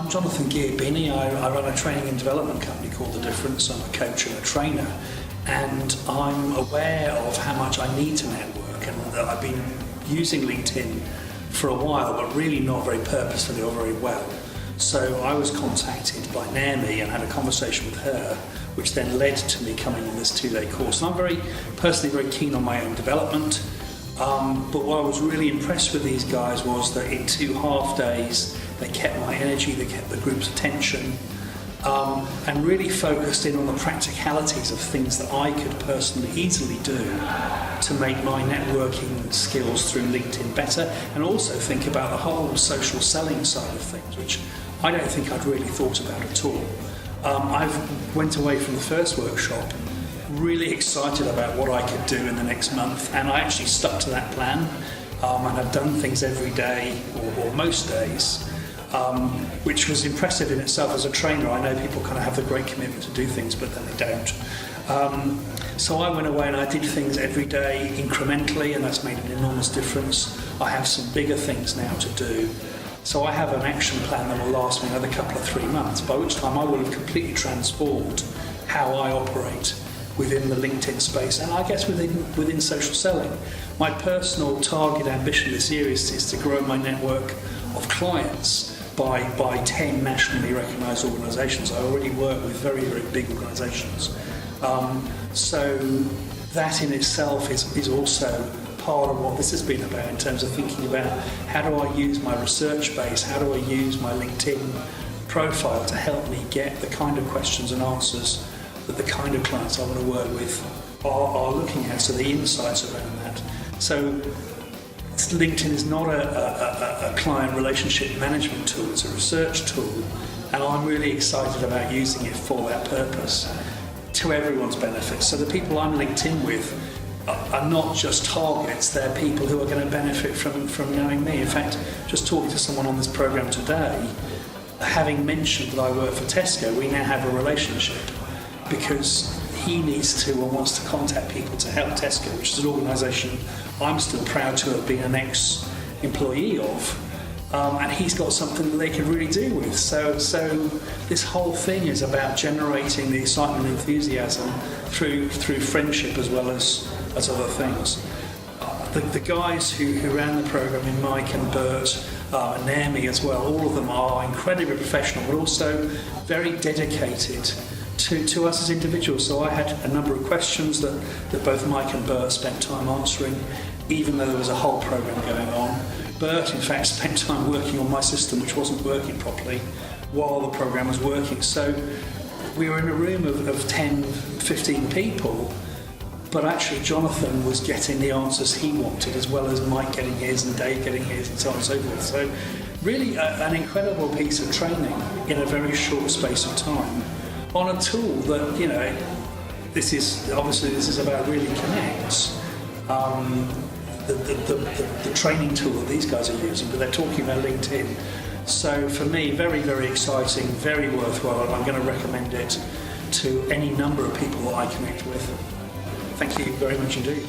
I'm Jonathan Geard-Beney. I run a training and development company called The Difference. I'm a coach and a trainer, and I'm aware of how much I need to network, and that I've been using LinkedIn for a while, but really not very purposefully or very well. So I was contacted by Naomi and had a conversation with her, which then led to me coming on this 2-day course. And I'm personally very keen on my own development. But what I was really impressed with these guys was that in 2 half days, they kept my energy, they kept the group's attention, and really focused in on the practicalities of things that I could personally easily do to make my networking skills through LinkedIn better, and also think about the whole social selling side of things, which I don't think I'd really thought about at all. I went away from the first workshop really excited about what I could do in the next month, and I actually stuck to that plan, and I've done things every day or most days, which was impressive in itself. As a trainer, I know people kind of have the great commitment to do things, but then they don't. So I went away and I did things every day incrementally, and that's made an enormous difference. I have some bigger things now to do. So I have an action plan that will last me another couple of 3 months, by which time I will have completely transformed how I operate within the LinkedIn space, and I guess within social selling. My personal target ambition this year is to grow my network of clients by 10 nationally recognised organisations. I already work with very, very big organisations. So that in itself is also part of what this has been about, in terms of thinking about how do I use my research base, how do I use my LinkedIn profile to help me get the kind of questions and answers that the kind of clients I want to work with are looking at, so the insights around that. So LinkedIn is not a client relationship management tool, it's a research tool, and I'm really excited about using it for that purpose, to everyone's benefit. So the people I'm linked in with are not just targets, they're people who are going to benefit from knowing me. In fact, just talking to someone on this programme today, having mentioned that I work for Tesco, we now have a relationship, because he needs to or wants to contact people to help Tesco, which is an organisation I'm still proud to have been an ex-employee of, and he's got something that they can really do with. So this whole thing is about generating the excitement and enthusiasm through friendship as well as other things. The guys who ran the programme, in Mike and Bert, and Naomi as well, all of them are incredibly professional, but also very dedicated to us as individuals. So I had a number of questions that both Mike and Bert spent time answering, even though there was a whole programme going on. Bert, in fact, spent time working on my system, which wasn't working properly, while the programme was working. So we were in a room of 10, 15 people, but actually Jonathan was getting the answers he wanted, as well as Mike getting his and Dave getting his, and so on and so forth. So really an incredible piece of training in a very short space of time, on a tool that, you know, this is about really connects. The training tool that these guys are using, but they're talking about LinkedIn. So for me, very, very exciting, very worthwhile, and I'm going to recommend it to any number of people that I connect with. Thank you very much indeed.